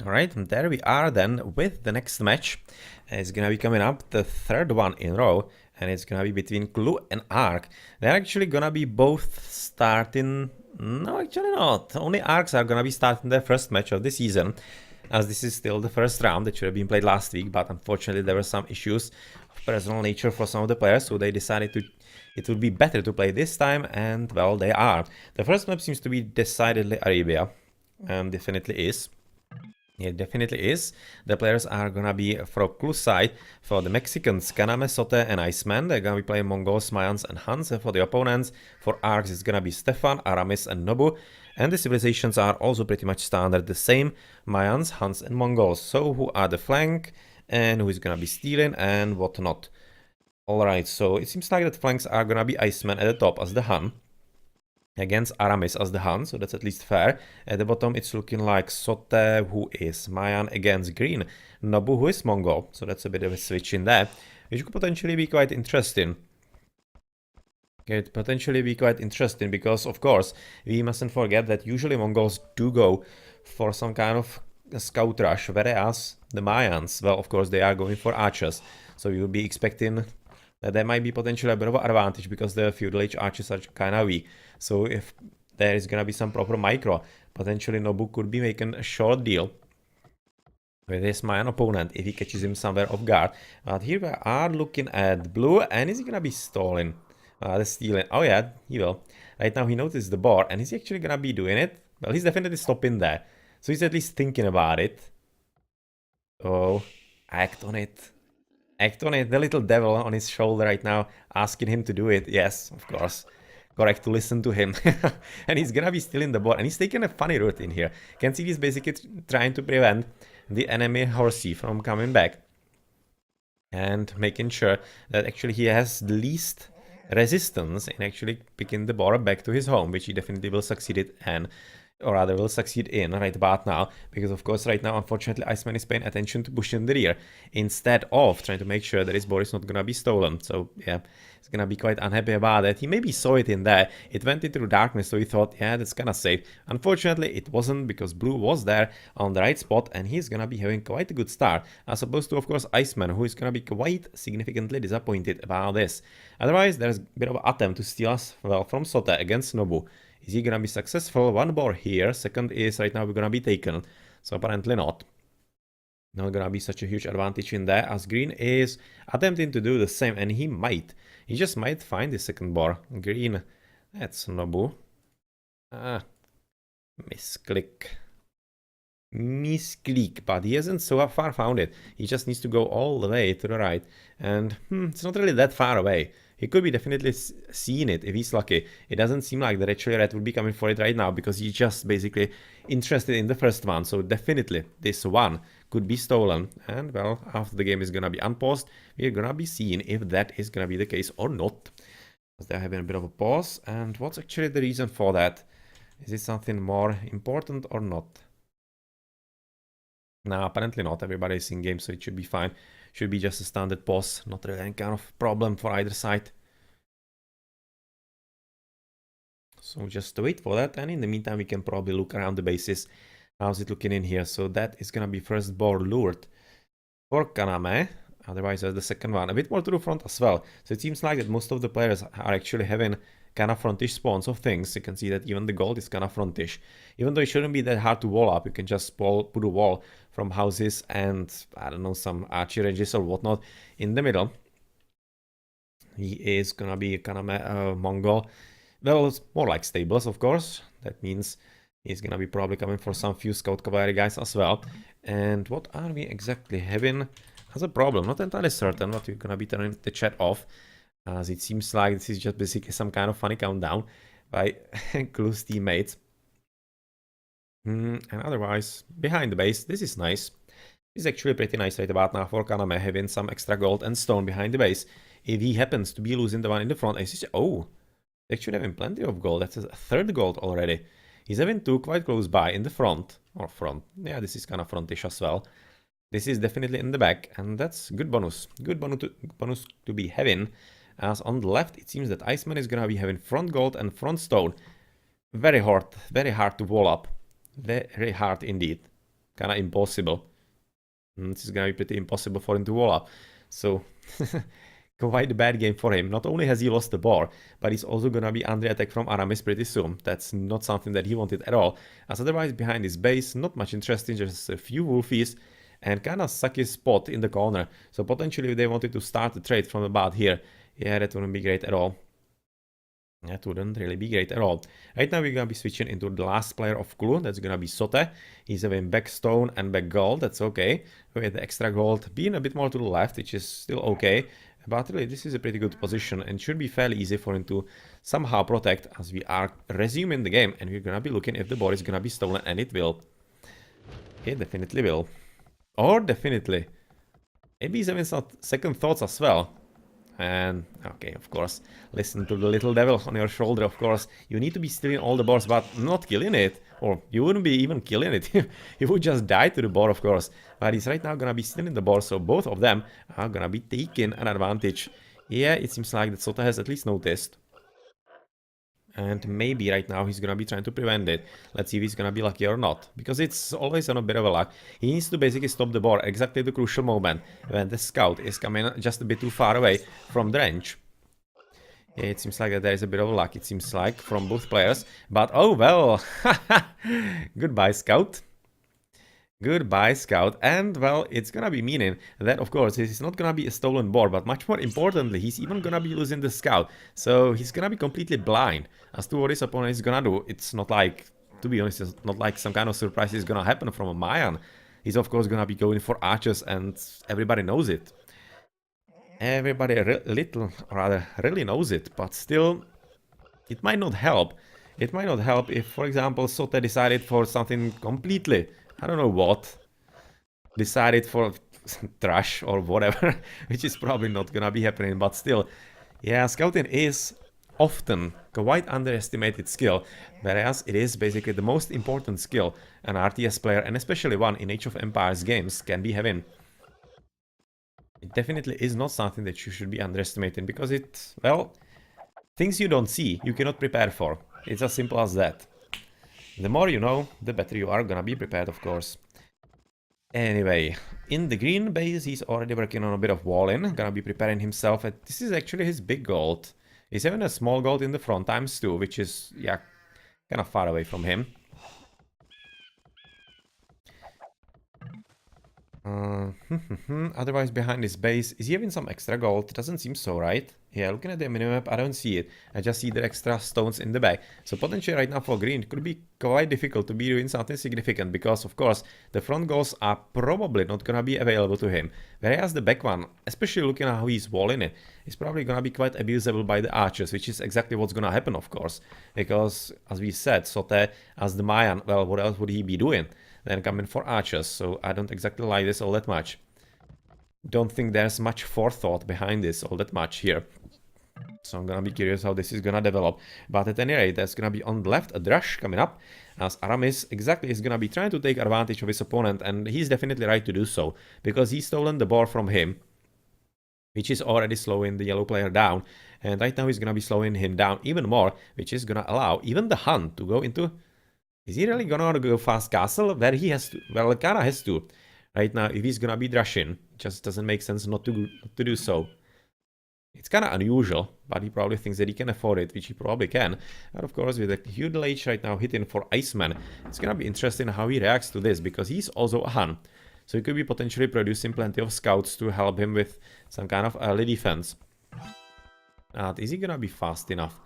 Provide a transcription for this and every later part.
Alright, and there we are then with the next match. It's gonna be coming up, the third one in a row, and it's gonna be between kLu and Arc. They're actually gonna be both starting... No, actually not. Only Arcs are gonna be starting their first match of the season, as this is still the first round that should have been played last week, but unfortunately there were some issues of personal nature for some of the players, so they decided it would be better to play this time, and well, they are. The first map seems to be decidedly Arabia, and definitely is. It definitely is. The players are gonna be from kLu side. For the Mexicans, Kaname, Sote, and Iceman. They're gonna be playing Mongols, Mayans, and Huns. And for the opponents, for Arcs, it's gonna be Stefan, Aramis, and Nobu. And the civilizations are also pretty much standard, the same: Mayans, Huns, and Mongols. So who are the flank, and who is gonna be stealing, and whatnot. Alright, so it seems like the flanks are gonna be Iceman at the top as the Hun, against Aramis as the Han, so that's at least fair. At the bottom, it's looking like Sote, who is Mayan, against Green, Nobu, who is Mongol, so that's a bit of a switch in there, which could potentially be quite interesting. It potentially be quite interesting because, of course, we mustn't forget that usually Mongols do go for some kind of scout rush, whereas the Mayans, well, of course, they are going for archers, so you'll be expecting that there might be potentially a bit of an advantage because the feudal age archers are kind of weak. So if there is gonna be some proper micro, potentially Nobu could be making a short deal with his Mayan opponent if he catches him somewhere off guard. But here we are looking at blue, and is he gonna be stalling? The stealing. Oh yeah, he will. Right now he noticed the bar, and is he actually gonna be doing it? Well, he's definitely stopping there. So he's at least thinking about it. Oh, act on it. Act on it. The little devil on his shoulder right now asking him to do it. Yes, of course. Correct, to listen to him. And he's gonna be stealing the board, and he's taking a funny route in here. Can see he's basically trying to prevent the enemy horsey from coming back and making sure that actually he has the least resistance in actually picking the board back to his home, which he definitely will succeed in, or rather will succeed in right about now, because of course right now unfortunately Iceman is paying attention to pushing the rear instead of trying to make sure that his board is not gonna be stolen. So yeah, he's gonna be quite unhappy about that. He maybe saw it in there, it went into darkness, so he thought, yeah, that's kinda safe. Unfortunately it wasn't, because blue was there on the right spot, and he's gonna be having quite a good start, as opposed to of course Iceman, who is gonna be quite significantly disappointed about this. Otherwise there's a bit of an attempt to steal us, well, from Sote against Nobu. Is he gonna be successful? One more here. Second is right now we're gonna be taken. So apparently not. Not gonna be such a huge advantage in there, as Green is attempting to do the same, and he might. He just might find the second bar. Green. That's Nobu. Misclick. Misclick, but he hasn't so far found it. He just needs to go all the way to the right. And it's not really that far away. He could be definitely seeing it if he's lucky. It doesn't seem like that actually Red would be coming for it right now, because he's just basically interested in the first one. So definitely this one could be stolen. And well, after the game is gonna be unpaused, we're gonna be seeing if that is gonna be the case or not. Because they're having a bit of a pause. And what's actually the reason for that? Is it something more important or not? No, apparently not. Everybody is in game, so it should be fine. Should be just a standard pause, not really any kind of problem for either side. So just wait for that, and in the meantime we can probably look around the bases. How's it looking in here? So that is gonna be first board lured for Kaname. Otherwise there's the second one. A bit more to the front as well. So it seems like that most of the players are actually having kind of frontish spawns of things. You can see that even the gold is kind of frontish. Even though it shouldn't be that hard to wall up, you can just put a wall from houses and, I don't know, some archery ranges or whatnot in the middle. He is gonna be kind of Mongol. Well, it's more like stables, of course. That means he's gonna be probably coming for some few scout cavalry guys as well. And what are we exactly having as a problem? Not entirely certain, but we're gonna be turning the chat off, as it seems like this is just basically some kind of funny countdown by kLu's teammates. And otherwise, behind the base, this is nice. This is actually pretty nice right about now for Kaname, having some extra gold and stone behind the base. If he happens to be losing the one in the front, oh, actually having plenty of gold. That's a third gold already. He's having two quite close by in the front, or front. Yeah, this is kind of frontish as well. This is definitely in the back, and that's good bonus. Good bonus to be having. As on the left, it seems that Iceman is gonna be having front gold and front stone. Very hard to wall up. Very hard indeed. kind of impossible. This is gonna be pretty impossible for him to wall up. So, quite a bad game for him. Not only has he lost the bar, but he's also gonna be under attack from Aramis pretty soon. That's not something that he wanted at all. As otherwise behind his base, not much interesting, just a few wolfies and kind of sucky spot in the corner. So potentially if they wanted to start the trade from about here, yeah, that wouldn't be great at all. That wouldn't really be great at all. Right now we're gonna be switching into the last player of kLu. That's gonna be Sote. He's having back stone and back gold. That's okay. With the extra gold being a bit more to the left, which is still okay. But really, this is a pretty good position and should be fairly easy for him to somehow protect as we are resuming the game. And we're gonna be looking if the board is gonna be stolen, and it will. It definitely will. Or definitely. Maybe he's having some second thoughts as well. And, okay, of course, listen to the little devil on your shoulder, of course. You need to be stealing all the boars, but not killing it. Or you wouldn't be even killing it. You would just die to the boar, of course. But he's right now gonna be stealing the boar, so both of them are gonna be taking an advantage. Yeah, it seems like that Sota has at least noticed. And maybe right now he's gonna be trying to prevent it. Let's see if he's gonna be lucky or not. Because it's always on a bit of a luck. He needs to basically stop the boar exactly at the crucial moment when the scout is coming just a bit too far away from the range. Yeah, it seems like that there is a bit of luck, it seems like, from both players. But oh well, goodbye scout. Goodbye, Scout. And, well, it's gonna be meaning that, of course, it's not gonna be a stolen board, but much more importantly, he's even gonna be losing the Scout. So he's gonna be completely blind as to what his opponent is gonna do. It's not like, to be honest, it's not like some kind of surprise is gonna happen from a Mayan. He's, of course, gonna be going for archers, and everybody knows it. Everybody really knows it, but still, it might not help. It might not help if, for example, Sote decided for something completely, I don't know what, decided for trash or whatever, which is probably not gonna be happening, but still, yeah, scouting is often quite underestimated skill, whereas it is basically the most important skill an RTS player, and especially one in Age of Empires games, can be having. It definitely is not something that you should be underestimating, because it, well, things you don't see, you cannot prepare for. It's as simple as that. The more you know, the better you are gonna be prepared, of course. Anyway, in the green base, he's already working on a bit of walling, gonna be preparing himself. This is actually his big gold. He's having a small gold in the front ×2, which is, yeah, kind of far away from him. Otherwise, behind his base, is he having some extra gold? Doesn't seem so, right? Yeah, looking at the minimap, I don't see it. I just see the extra stones in the back. So potentially right now for green, it could be quite difficult to be doing something significant, because of course the front goals are probably not gonna be available to him. Whereas the back one, especially looking at how he's walling it, is probably gonna be quite abusable by the archers, which is exactly what's gonna happen, of course. Because, as we said, Sote as the Mayan, well, what else would he be doing than coming for archers? So I don't exactly like this all that much. Don't think there's much forethought behind this all that much here. So I'm gonna be curious how this is gonna develop. But at any rate, there's gonna be on the left a Drush coming up, as Aramis exactly is gonna be trying to take advantage of his opponent, and he's definitely right to do so, because he's stolen the boar from him, which is already slowing the yellow player down, and right now he's gonna be slowing him down even more, which is gonna allow even the Hun to go into... Is he really gonna go fast castle? Where he has to... Well, kinda has to. Right now, if he's gonna be Drushing, it just doesn't make sense not to do so. It's kind of unusual, but he probably thinks that he can afford it, which he probably can. And of course, with a huge H right now hitting for Iceman, it's gonna be interesting how he reacts to this, because he's also a Hun. So he could be potentially producing plenty of scouts to help him with some kind of early defense. Is he gonna be fast enough?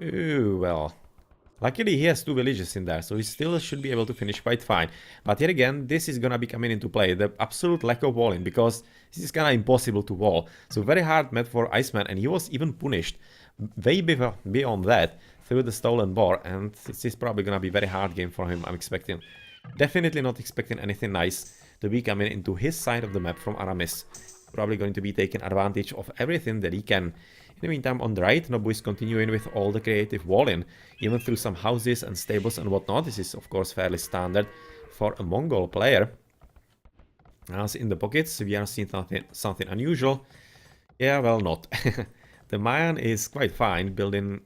Ooh, well... Luckily, he has 2 villages in there, so he still should be able to finish quite fine. But yet again, this is gonna be coming into play, the absolute lack of walling, because this is kinda impossible to wall. So very hard met for Iceman, and he was even punished way beyond that through the stolen boar, and this is probably gonna be a very hard game for him, I'm expecting. Definitely not expecting anything nice to be coming into his side of the map from Aramis. Probably going to be taking advantage of everything that he can. In the meantime, on the right, Nobu is continuing with all the creative walling, even through some houses and stables and whatnot. This is, of course, fairly standard for a Mongol player. As in the pockets, we are seeing something unusual. Yeah, well, not. The Mayan is quite fine, building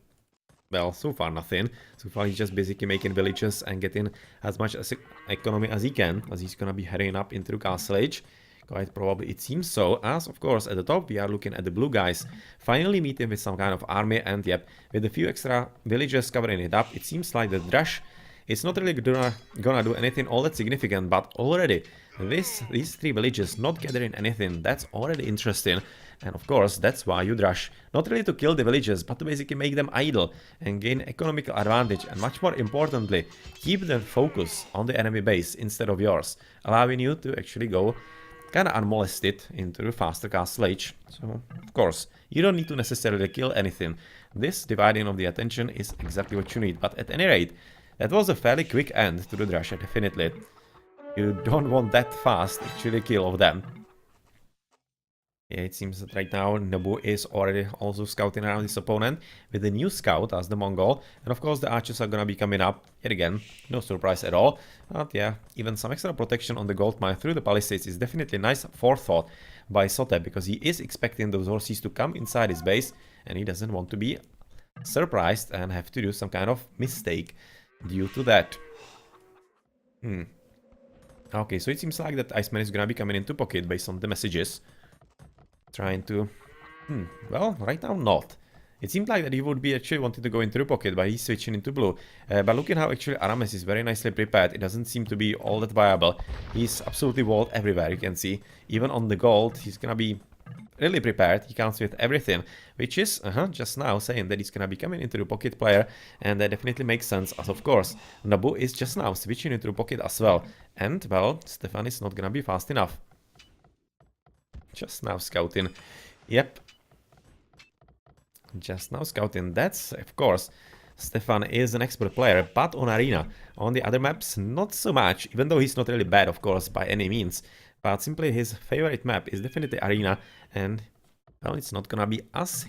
well, so far nothing. So far he's just basically making villages and getting as much as economy as he can, as he's gonna be heading up into the castle age. Quite probably it seems so, as of course at the top we are looking at the blue guys finally meeting with some kind of army, and yep, with a few extra villages covering it up, it seems like the Drush is not really gonna do anything all that significant, but already these 3 villages not gathering anything, that's already interesting. And of course, that's why you Drush. Not really to kill the villages, but to basically make them idle and gain economical advantage, and much more importantly, keep their focus on the enemy base instead of yours, allowing you to actually go kind of unmolested into the faster castle age. So, of course, you don't need to necessarily kill anything. This dividing of the attention is exactly what you need, but at any rate, that was a fairly quick end to the Drush, definitely. You don't want that fast actually kill of them. Yeah, it seems that right now Nabu is already also scouting around his opponent with a new scout as the Mongol. And of course the archers are gonna be coming up yet again. No surprise at all. But yeah, even some extra protection on the gold mine through the palisades is definitely a nice forethought by Sote, because he is expecting those horses to come inside his base and he doesn't want to be surprised and have to do some kind of mistake due to that. Okay, so it seems like that Iceman is gonna be coming into pocket based on the messages. Trying to... well, right now not. It seemed like that he would be actually wanting to go into the pocket, but he's switching into blue. But looking how actually Aramis is very nicely prepared, it doesn't seem to be all that viable. He's absolutely walled everywhere, you can see. Even on the gold, he's gonna be really prepared. He counts with everything, which is just now saying that he's gonna be coming into the pocket player, and that definitely makes sense, as of course Nabu is just now switching into the pocket as well. And, well, Stefan is not gonna be fast enough. Just now scouting. Yep. Just now scouting. That's, of course, Stefan is an expert player, but on Arena. On the other maps, not so much, even though he's not really bad, of course, by any means. But simply his favorite map is definitely Arena, and, well, it's not gonna be as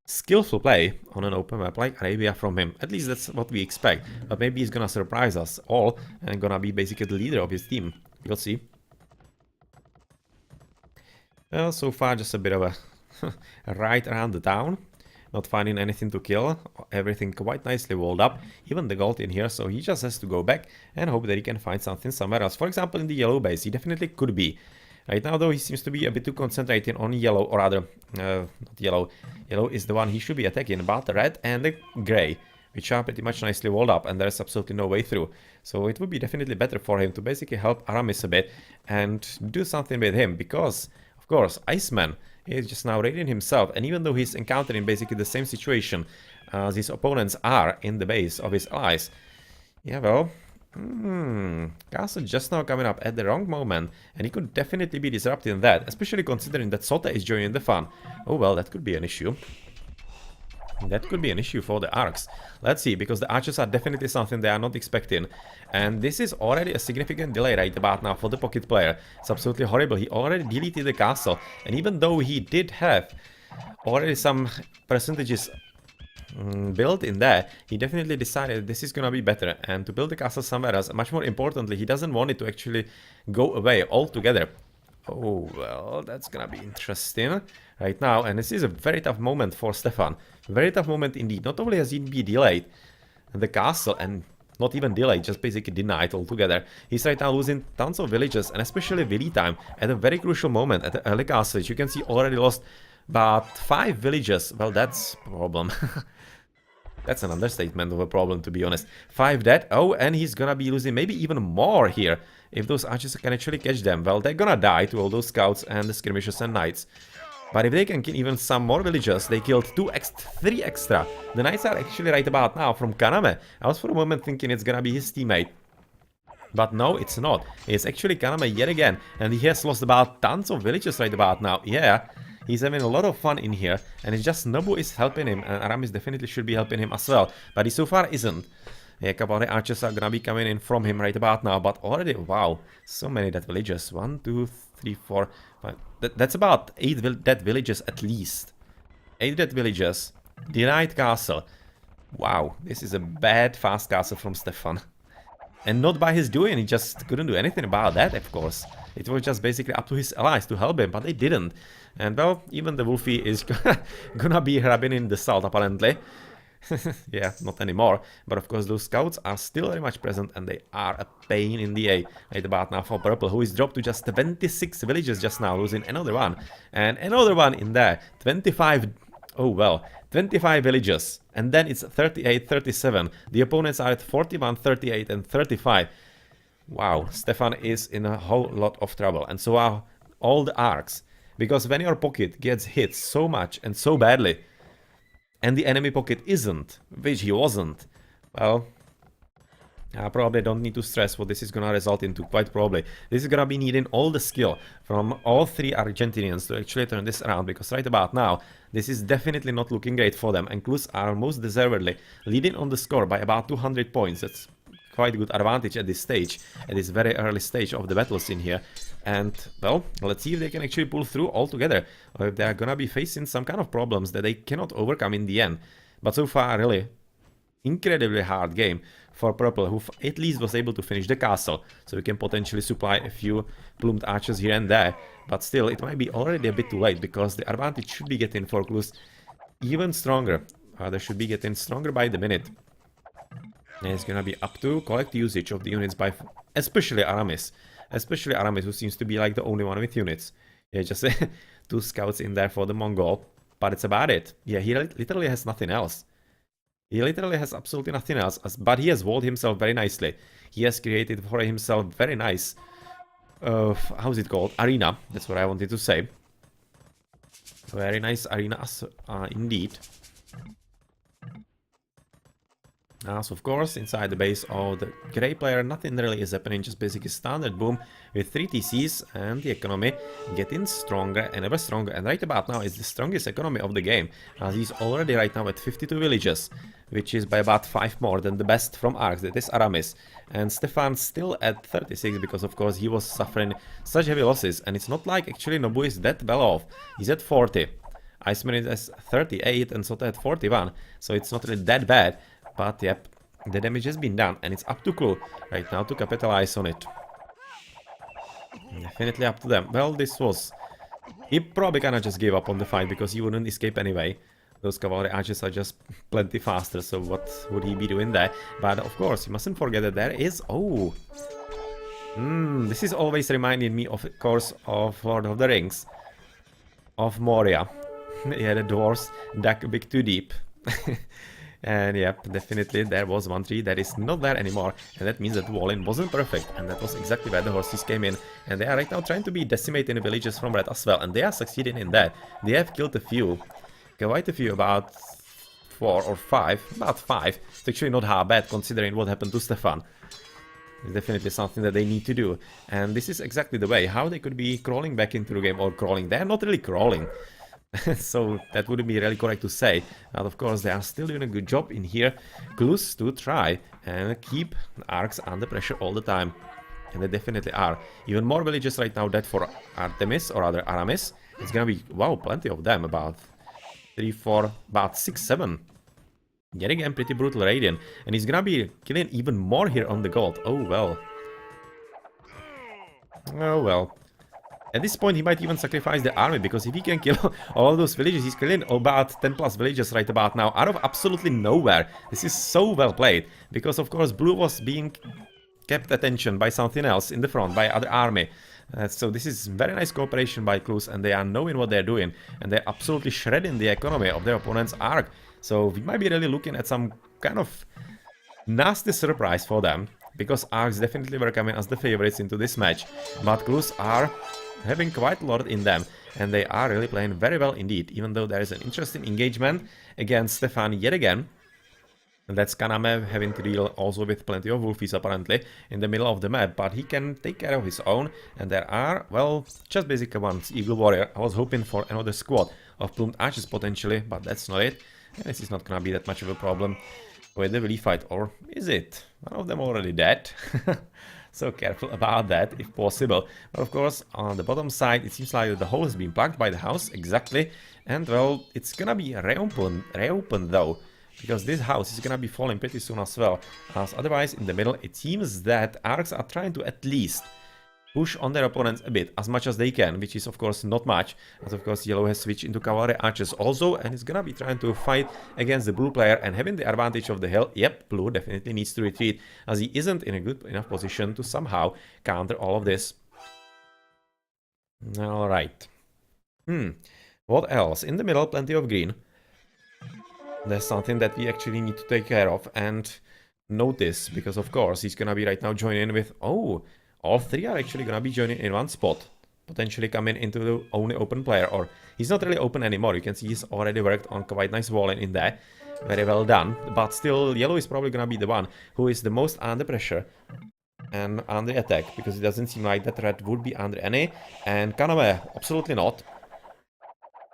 skillful play on an open map like Arabia from him. At least that's what we expect. But maybe he's gonna surprise us all and gonna be basically the leader of his team. We'll see. Well, so far just a bit of a ride around the town. Not finding anything to kill. Everything quite nicely walled up. Even the gold in here, so he just has to go back and hope that he can find something somewhere else. For example, in the yellow base, he definitely could be. Right now, though, he seems to be a bit too concentrated on yellow, or rather, not yellow. Yellow is the one he should be attacking, but the red and the gray, which are pretty much nicely walled up, and there's absolutely no way through. So it would be definitely better for him to basically help Aramis a bit and do something with him, because... of course, Iceman is just now raiding himself, and even though he's encountering basically the same situation as his opponents are in the base of his allies, yeah, well, Castle just now coming up at the wrong moment, and he could definitely be disrupting that, especially considering that Sota is joining the fun. Oh well, that could be an issue. That could be an issue for the arcs. Let's see, because the archers are definitely something they are not expecting. And this is already a significant delay right about now for the pocket player. It's absolutely horrible. He already deleted the castle. And even though he did have already some percentages built in there, he definitely decided this is gonna be better and to build the castle somewhere else. Much more importantly, he doesn't want it to actually go away altogether. Oh, well, that's gonna be interesting right now, and this is a very tough moment for Stefan. Very tough moment indeed. Not only has he been delayed the castle, and not even delayed, just basically denied altogether. He's right now losing tons of villages, and especially Willy time, at a very crucial moment at the early castle. You can see already lost about 5 villages. Well, that's a problem. That's an understatement of a problem, to be honest. 5 dead. Oh, and he's gonna be losing maybe even more here. If those archers can actually catch them, well, they're gonna die to all those scouts and the skirmishers and knights. But if they can kill even some more villagers, they killed 3 extra. The knights are actually right about now from Kaname. I was for a moment thinking it's gonna be his teammate. But no, it's not. It's actually Kaname yet again. And he has lost about tons of villages right about now. Yeah. He's having a lot of fun in here, and it's just Nobu is helping him, and Aramis definitely should be helping him as well, but he so far isn't. Yeah, a couple of the archers are gonna be coming in from him right about now, but already, wow, so many dead villages. 1, 2, 3, 4, 5. That's about 8 dead villages at least. 8 dead villages. Denied castle. Wow, this is a bad fast castle from Stefan. And not by his doing, he just couldn't do anything about that, of course. It was just basically up to his allies to help him, but they didn't. And well, even the Wolfie is gonna be rubbing in the salt, apparently. Yeah, not anymore. But of course, those scouts are still very much present, and they are a pain in the A right about now for Purple, who is dropped to just 26 villages just now, losing another one. And another one in there. 25... Oh, well. 25 villages. And then it's 38, 37. The opponents are at 41, 38, and 35. Wow, Stefan is in a whole lot of trouble. And so are all the arcs. Because when your pocket gets hit so much and so badly, and the enemy pocket isn't, which he wasn't, well, I probably don't need to stress what this is gonna result into, quite probably. This is gonna be needing all the skill from all three Argentinians to actually turn this around, because right about now, this is definitely not looking great for them, and Clues are most deservedly leading on the score by about 200 points. That's quite a good advantage at this stage, at this very early stage of the battle scene here. And, well, let's see if they can actually pull through altogether, or if they're gonna be facing some kind of problems that they cannot overcome in the end. But so far, really, incredibly hard game for Purple, who at least was able to finish the castle, so we can potentially supply a few plumed archers here and there. But still, it might be already a bit too late, because the advantage should be getting for Clues even stronger. They should be getting stronger by the minute. And it's gonna be up to collect usage of the units by especially Aramis. Especially Aramis, who seems to be like the only one with units. Yeah, just 2 scouts in there for the Mongol. But it's about it. Yeah, he literally has nothing else. He literally has absolutely nothing else. But he has walled himself very nicely. He has created for himself very nice... how's it called? Arena. That's what I wanted to say. Very nice arena indeed. As of course, inside the base of the Grey player, nothing really is happening, just basically standard boom with 3 TCs, and the economy getting stronger and ever stronger. And right about now is the strongest economy of the game, as he's already right now at 52 villages, which is by about 5 more than the best from Arcs, that is Aramis. And Stefan's still at 36, because of course he was suffering such heavy losses, and it's not like actually Nobu is that well off. He's at 40, Iceman is at 38, and Sota at 41, so it's not really that bad. But yep, the damage has been done, and it's up to Clue right now to capitalize on it. Definitely up to them. Well, this was... He probably kinda just gave up on the fight, because he wouldn't escape anyway. Those cavalry archers are just plenty faster, so what would he be doing there? But of course, you mustn't forget that there is... Oh! This is always reminding me, of course, of Lord of the Rings. Of Moria. Yeah, the dwarves dug a bit too deep. And yep, definitely there was one tree that is not there anymore, and that means that the walling wasn't perfect, and that was exactly where the horses came in. And they are right now trying to be decimating the villages from red as well, and they are succeeding in that. They have killed a few, quite a few, about 4 or 5, about 5. It's actually not half bad considering what happened to Stefan. It's definitely something that they need to do, and this is exactly the way how they could be crawling back into the game, or crawling. They're not really crawling. So that wouldn't be really correct to say. But of course they are still doing a good job in here. Clues to try and keep arcs under pressure all the time. And they definitely are. Even more villages right now dead for Artemis, or rather Aramis. It's gonna be, wow, plenty of them. About 3, 4, about 6, 7. Yet again, pretty brutal Radiant. And he's gonna be killing even more here on the gold. Oh well. Oh well. At this point, he might even sacrifice the army, because if he can kill all those villages, he's killing about 10 plus villages right about now, out of absolutely nowhere. This is so well played, because of course Blue was being kept attention by something else in the front, by other army. So this is very nice cooperation by Clues, and they are knowing what they're doing, and they're absolutely shredding the economy of their opponent's arc. So we might be really looking at some kind of nasty surprise for them, because arcs definitely were coming as the favorites into this match, but Clues are having quite a lot in them, and they are really playing very well indeed, even though there is an interesting engagement against Stefan yet again. And that's Kaname having to deal also with plenty of wolfies apparently in the middle of the map, but he can take care of his own, and there are, well, just basically one Eagle Warrior. I was hoping for another squad of plumed archers potentially, but that's not it. And this is not gonna be that much of a problem with the Willy fight, or is it? One of them already dead. So careful about that, if possible. But of course, on the bottom side, it seems like the hole has been plugged by the house, exactly. And well, it's gonna be reopened though, because this house is gonna be falling pretty soon as well. As otherwise, in the middle, it seems that arcs are trying to at least push on their opponents a bit, as much as they can, which is of course not much, as of course yellow has switched into cavalry archers also, and is gonna be trying to fight against the blue player and having the advantage of the hill. Yep, blue definitely needs to retreat, as he isn't in a good enough position to somehow counter all of this. Alright. What else? In the middle, plenty of green. There's something that we actually need to take care of and notice, because of course he's gonna be right now joining with... Oh, all three are actually gonna be joining in one spot. Potentially coming into the only open player, or he's not really open anymore. You can see he's already worked on quite nice walling in there. Very well done. But still, yellow is probably gonna be the one who is the most under pressure and under attack, because it doesn't seem like that red would be under any. And Kaname, absolutely not.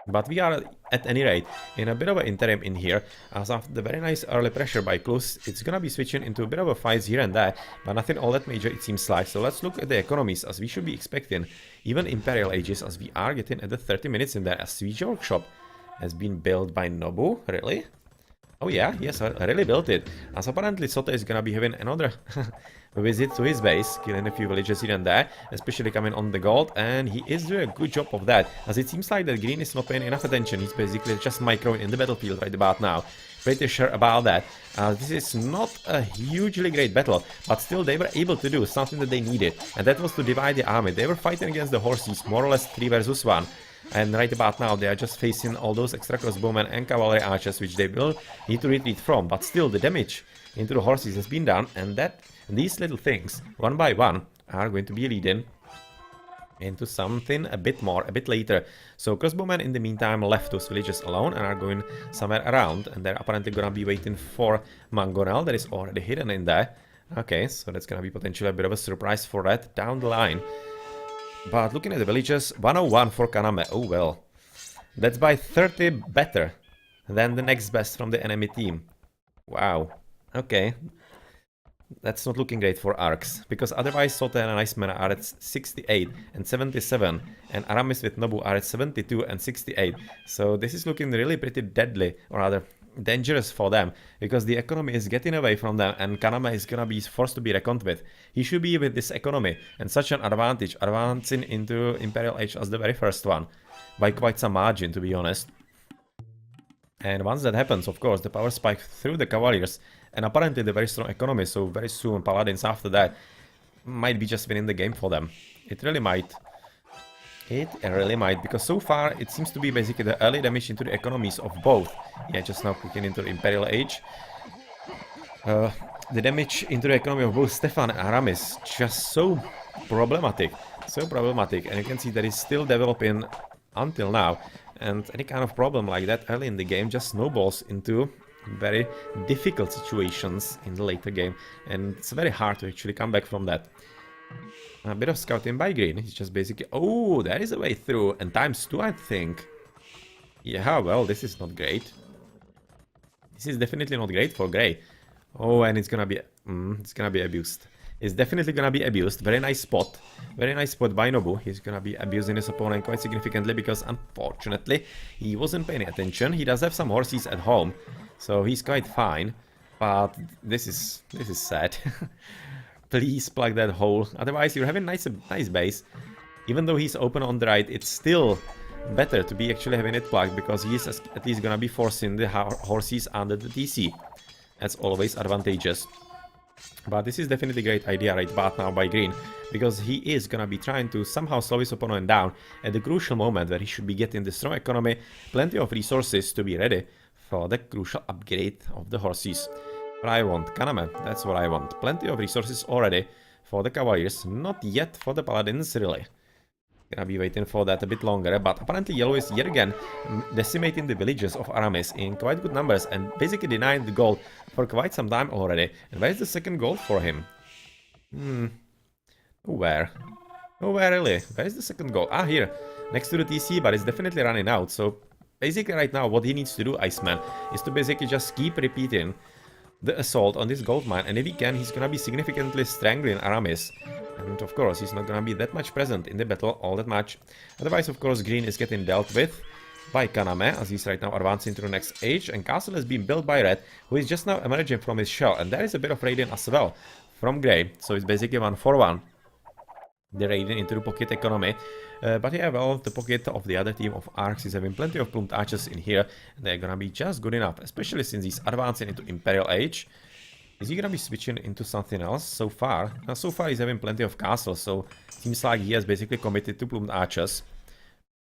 But we are, at any rate, in a bit of an interim in here, as after the very nice early pressure by kLu, it's gonna be switching into a bit of a fights here and there, but nothing all that major it seems like. So let's look at the economies, as we should be expecting even Imperial Ages, as we are getting at the 30 minutes in there. A siege workshop has been built by Nobu, really? Oh yeah, yes, I really built it. As apparently Sote is gonna be having another visit to his base, killing a few villages here and there, especially coming on the gold, and he is doing a good job of that, as it seems like that green is not paying enough attention. He's basically just microing in the battlefield right about now. Pretty sure about that. This is not a hugely great battle, but still they were able to do something that they needed, and that was to divide the army. They were fighting against the horses, more or less 3 versus 1. And right about now they are just facing all those extra crossbowmen and cavalry archers, which they will need to retreat from. But still, the damage into the horses has been done, and that these little things, one by one, are going to be leading into something a bit more, a bit later. So crossbowmen in the meantime left those villages alone and are going somewhere around, and they're apparently gonna be waiting for Mangonel that is already hidden in there. Okay, so that's gonna be potentially a bit of a surprise for that down the line. But looking at the villages, 101 for Kaname. Oh well, that's by 30 better than the next best from the enemy team. Wow, okay. That's not looking great for arcs, because otherwise Sote and Iceman are at 68 and 77, and Aramis with Nobu are at 72 and 68. So this is looking really pretty deadly, or rather dangerous for them, because the economy is getting away from them, and Kaname is gonna be forced to be reckoned with. He should be with this economy, and such an advantage, advancing into Imperial Age as the very first one, by quite some margin, to be honest. And once that happens, of course, the power spike through the Cavaliers, and apparently the very strong economy, so very soon Paladins after that might be just winning the game for them. It really might. It really might, because so far it seems to be basically the early damage into the economies of both. Yeah, just now clicking into the Imperial Age. The damage into the economy of both Stefan and Aramis, just so problematic. So problematic, and you can see that it's still developing until now. And any kind of problem like that early in the game just snowballs into very difficult situations in the later game, and it's very hard to actually come back from that. A bit of scouting by green. He's just basically... Oh, there is a way through, and ×2, I think. Yeah, well, this is not great. This is definitely not great for Grey. Oh, and it's gonna be... it's gonna be abused. It's definitely gonna be abused. Very nice spot. Very nice spot by Nobu. He's gonna be abusing his opponent quite significantly, because unfortunately he wasn't paying attention. He does have some horses at home, so he's quite fine. But this is sad. Please plug that hole. Otherwise you're having nice base. Even though he's open on the right, it's still better to be actually having it plugged, because he's at least gonna be forcing the horses under the TC. That's always advantageous. But this is definitely a great idea right about now by green, because he is gonna be trying to somehow slow his opponent down at the crucial moment where he should be getting the strong economy, plenty of resources to be ready for the crucial upgrade of the horses. What I want, Kaname, that's what I want. Plenty of resources already for the Cavaliers, not yet for the Paladins, really. Gonna be waiting for that a bit longer, but apparently yellow is yet again decimating the villages of Aramis in quite good numbers and basically denying the gold for quite some time already. And where's the second gold for him? Where? Oh, where really? Where's the second gold? Ah, here, next to the TC, but it's definitely running out. So basically right now what he needs to do, Iceman, is to basically just keep repeating the assault on this gold mine, and if he can, he's gonna be significantly strangling Aramis. And of course, he's not gonna be that much present in the battle all that much. Otherwise, of course, green is getting dealt with by Kaname, as he's right now advancing to the next age, and castle has been built by red, who is just now emerging from his shell, and there is a bit of raiding as well from grey, so it's basically 1-for-1. They're raiding into the pocket economy. But yeah, well, the pocket of the other team of Arcs is having plenty of plumed archers in here. They're gonna be just good enough, especially since he's advancing into Imperial Age. Is he gonna be switching into something else so far? So far he's having plenty of castles, so seems like he has basically committed to plumed archers.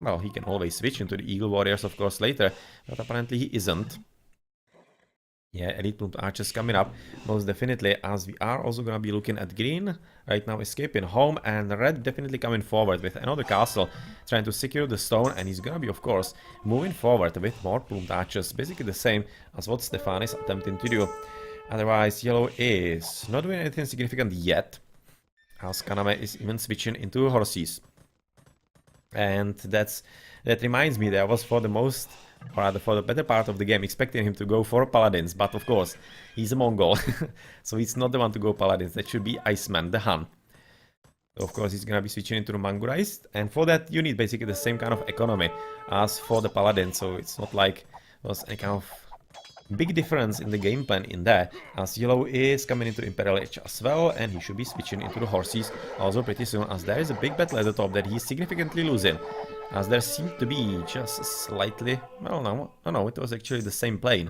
Well, he can always switch into the Eagle Warriors, of course, later, but apparently he isn't. Yeah, elite plumed archers coming up, most definitely, as we are also gonna be looking at green right now escaping home, and red definitely coming forward with another castle, trying to secure the stone, and he's gonna be, of course, moving forward with more plumed archers, basically the same as what Stefan is attempting to do. Otherwise, yellow is not doing anything significant yet, as Kaname is even switching into horses. And that reminds me that I was for the better part of the game expecting him to go for paladins, but of course he's a Mongol, so he's not the one to go paladins. That should be Iceman, the Han. So of course he's gonna be switching into the Mangurized, and for that you need basically the same kind of economy as for the paladin, so it's not like there's any kind of big difference in the game plan in there, as yellow is coming into Imperial Age as well, and he should be switching into the horses also pretty soon, as there is a big battle at the top that he's significantly losing, as there seemed to be just slightly, well, no, it was actually the same plane.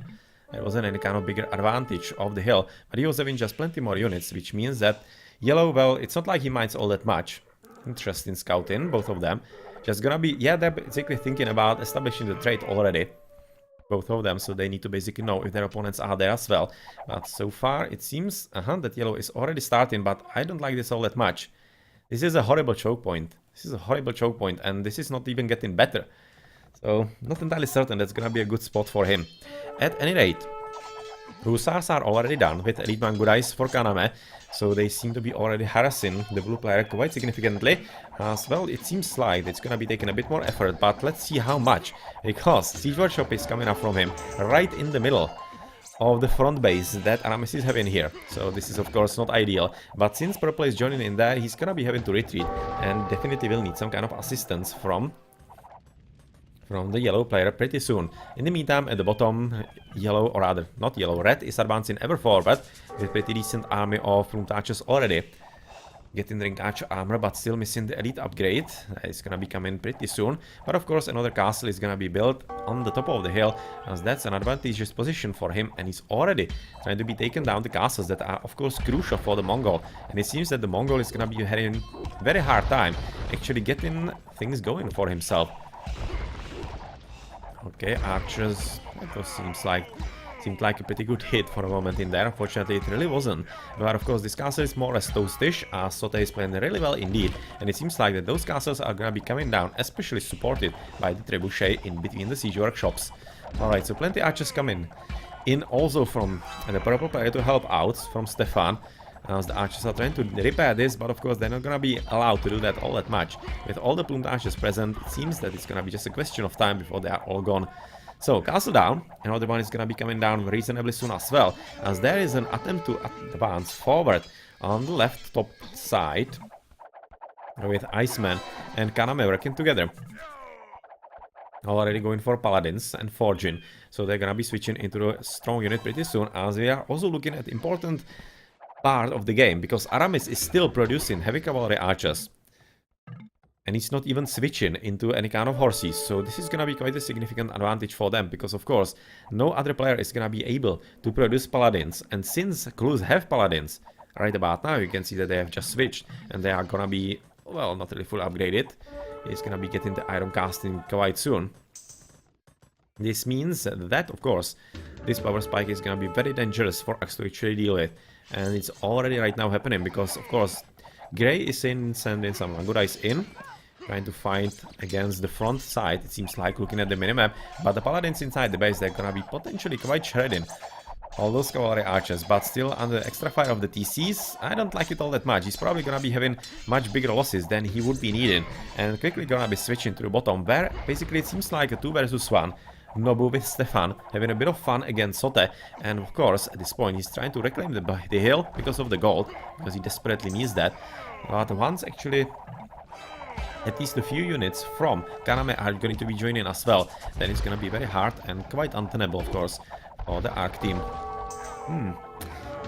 There wasn't any kind of bigger advantage of the hill, but he was having just plenty more units, which means that yellow, well, it's not like he minds all that much. Interesting scouting, both of them. Just gonna be, yeah, they're basically thinking about establishing the trade already. Both of them, so they need to basically know if their opponents are there as well. But so far it seems that yellow is already starting, but I don't like this all that much. This is a horrible choke point. This is a horrible choke point, and this is not even getting better. So not entirely certain that's gonna be a good spot for him. At any rate, Hussars are already done with Elite Mangurais for Kaname, so they seem to be already harassing the blue player quite significantly. As well, it seems like it's gonna be taking a bit more effort, but let's see how much, because Siege Workshop is coming up from him right in the middle of the front base that Aramis is having here. So this is of course not ideal, but since Purple is joining in there, he's gonna be having to retreat, and definitely will need some kind of assistance from the yellow player pretty soon. In the meantime, at the bottom, yellow, or rather, not yellow, red is advancing ever forward with pretty decent army of plumed archers already. Getting the ring archer armor, but still missing the elite upgrade. It's gonna be coming pretty soon. But of course, another castle is gonna be built on the top of the hill, as that's an advantageous position for him, and he's already trying to be taken down the castles that are, of course, crucial for the Mongol. And it seems that the Mongol is gonna be having a very hard time actually getting things going for himself. Okay, archers, that seemed like a pretty good hit for a moment in there. Unfortunately, it really wasn't. But of course, this castle is more or less toastish, as Sote is playing really well indeed. And it seems like that those castles are gonna be coming down, especially supported by the trebuchet in between the siege workshops. Alright, so plenty archers coming in also from the purple player to help out from Stefan, as the archers are trying to repair this, but of course they're not gonna be allowed to do that all that much. With all the plumed archers present, it seems that it's gonna be just a question of time before they are all gone. So, castle down, another one is gonna be coming down reasonably soon as well, as there is an attempt to advance forward on the left top side with Iceman and Kaname working together. Already going for paladins and forging, so they're gonna be switching into a strong unit pretty soon, as we are also looking at important part of the game, because Aramis is still producing heavy cavalry archers, and he's not even switching into any kind of horses, so this is gonna be quite a significant advantage for them, because of course no other player is gonna be able to produce paladins, and since kLus have paladins right about now, you can see that they have just switched, and they are gonna be, well, not really full upgraded. He's gonna be getting the iron casting quite soon. This means that, of course, this power spike is gonna be very dangerous for us to actually deal with. And it's already right now happening, because, of course, Grey is sending some Mangurais in, trying to fight against the front side, it seems like, looking at the minimap. But the paladins inside the base, they're gonna be potentially quite shredding all those cavalry archers, but still under extra fire of the TCs, I don't like it all that much. He's probably gonna be having much bigger losses than he would be needing, and quickly gonna be switching to the bottom, where basically it seems like a 2 versus 1. Nobu with Stefan having a bit of fun against Sote, and of course at this point he's trying to reclaim the hill because of the gold, because he desperately needs that. But once actually at least a few units from Kaname are going to be joining as well, then it's gonna be very hard and quite untenable, of course, for the Arc team.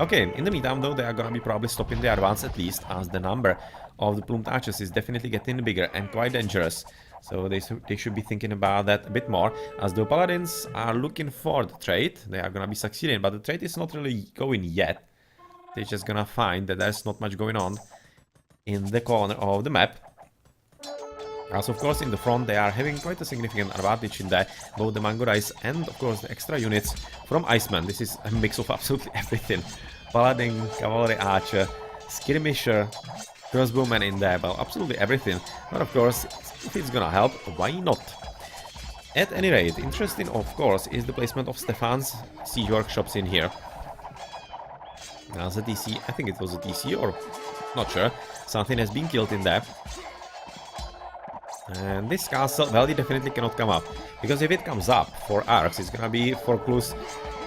Okay, in the meantime though, they are gonna be probably stopping the advance at least, as the number of the plumed archers is definitely getting bigger and quite dangerous. So they should be thinking about that a bit more, as the paladins are looking for the trade. They are gonna be succeeding, but the trade is not really going yet. They're just gonna find that there's not much going on in the corner of the map. As of course in the front they are having quite a significant advantage in there, both the Mangorais and of course the extra units from Iceman. This is a mix of absolutely everything. Paladin, Cavalry Archer, Skirmisher, Crossbowman in there, well, absolutely everything. But of course, if it's gonna help, why not? At any rate, interesting of course is the placement of Stefan's siege workshops in here. As a TC, I think it was a TC or not sure, something has been killed in there. And this castle, well, it definitely cannot come up, because if it comes up for arcs, it's gonna be for clues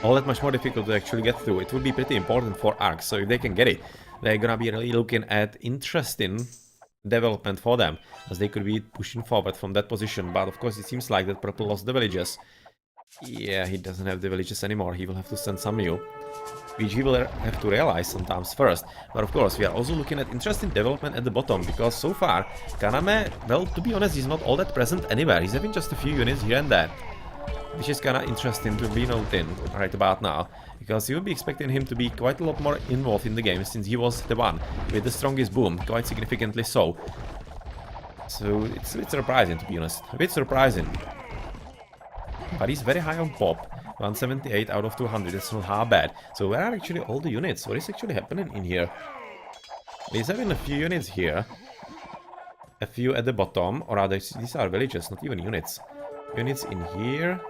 all that much more difficult to actually get through. It would be pretty important for arcs, so if they can get it, they're gonna be really looking at interesting development for them, as they could be pushing forward from that position. But of course it seems like that Purple lost the villages. Yeah, he doesn't have the villages anymore, he will have to send some new, which he will have to realize sometimes first. But of course, we are also looking at interesting development at the bottom, because so far, Kaname, well, to be honest, he's not all that present anywhere. He's having just a few units here and there, which is kinda interesting to be noting right about now, because you would be expecting him to be quite a lot more involved in the game, since he was the one with the strongest boom, quite significantly so. So it's a bit surprising, to be honest, a bit surprising. But he's very high on pop. 178 out of 200, that's not half bad. So where are actually all the units? What is actually happening in here? He's having a few units here. A few at the bottom, or rather, these are villages, not even units. Units in here.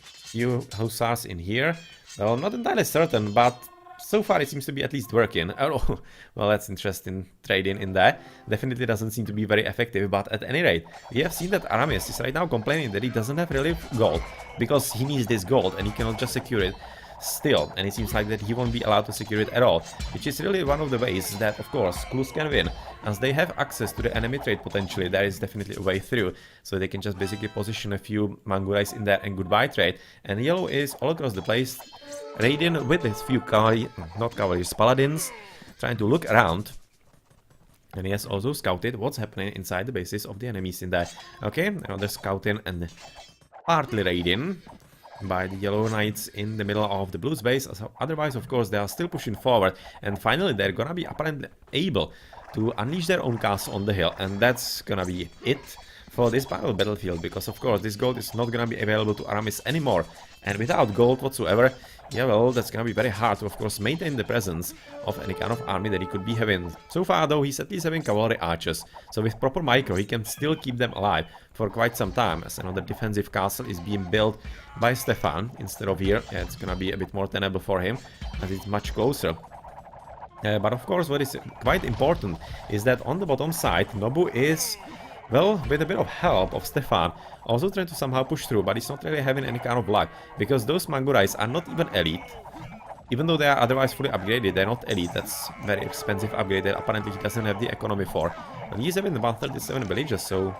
Few hussars in here. Well, not entirely certain, but so far it seems to be at least working. Oh, well, that's interesting trading in there. Definitely doesn't seem to be very effective, but at any rate, we have seen that Aramis is right now complaining that he doesn't have really gold, because he needs this gold and he cannot just secure it still, and it seems like that he won't be allowed to secure it at all, which is really one of the ways that, of course, Clues can win, as they have access to the enemy trade potentially. There is definitely a way through, so they can just basically position a few Mangurais in there and goodbye trade. And yellow is all across the place, raiding with his few cavalry, not cavalry, paladins, trying to look around. And he has also scouted what's happening inside the bases of the enemies in there. Okay, another scouting and partly raiding by the Yellow Knights in the middle of the Blues base. So otherwise, of course, they are still pushing forward, and finally they're gonna be apparently able to unleash their own castle on the hill, and that's gonna be it for this battlefield, because of course this gold is not gonna be available to Aramis anymore, and without gold whatsoever, yeah, well, that's gonna be very hard to, of course, maintain the presence of any kind of army that he could be having. So far, though, he's at least having cavalry archers, so with proper micro, he can still keep them alive for quite some time, as another defensive castle is being built by Stefan instead of here. Yeah, it's gonna be a bit more tenable for him, as it's much closer. But of course, what is quite important is that on the bottom side, Nobu is, well, with a bit of help of Stefan, also trying to somehow push through, but he's not really having any kind of luck, because those Mangurais are not even elite. Even though they are otherwise fully upgraded, they're not elite. That's very expensive upgrade that apparently he doesn't have the economy for. And he's having about 37 villages, so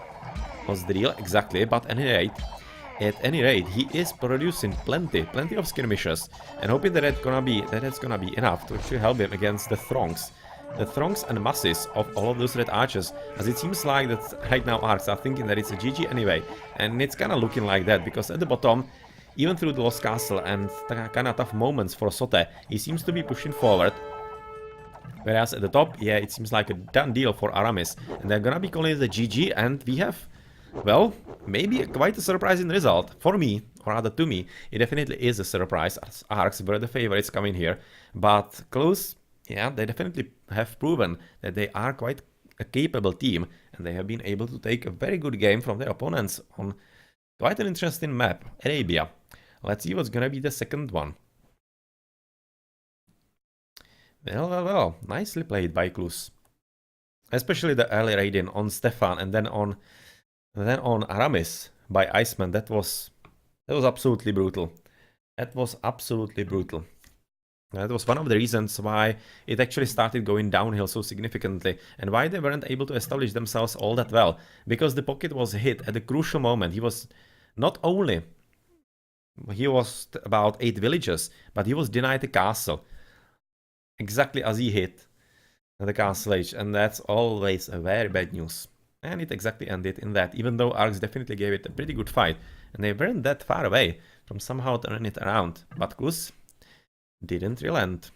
what's the deal exactly? But at any rate, he is producing plenty of skirmishers, and hoping that that's gonna be enough to actually help him against the throngs. The throngs and masses of all of those red archers, as it seems like that right now arcs are thinking that it's a GG anyway, and it's kinda looking like that, because at the bottom, even through the Lost Castle and kinda tough moments for Sote, he seems to be pushing forward. Whereas at the top, yeah, it seems like a done deal for Aramis, and they're gonna be calling it a GG, and we have, well, maybe quite a surprising result. For me, or rather to me, it definitely is a surprise, as arcs were the favorites coming here, but Close, yeah, they definitely have proven that they are quite a capable team, and they have been able to take a very good game from their opponents on quite an interesting map, Arabia. Let's see what's gonna be the second one. Well, nicely played by Klus. Especially the early raiding on Stefan and then on Aramis by Iceman. That was absolutely brutal. That was absolutely brutal. That was one of the reasons why it actually started going downhill so significantly, and why they weren't able to establish themselves all that well. Because the pocket was hit at a crucial moment. He was not only... He was about 8 villages, but he was denied a castle. exactly as he hit the castle age, and that's always a very bad news. And it exactly ended in that, even though Arx definitely gave it a pretty good fight, and they weren't that far away from somehow turning it around, but Klus didn't relent.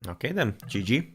Okay then, GG.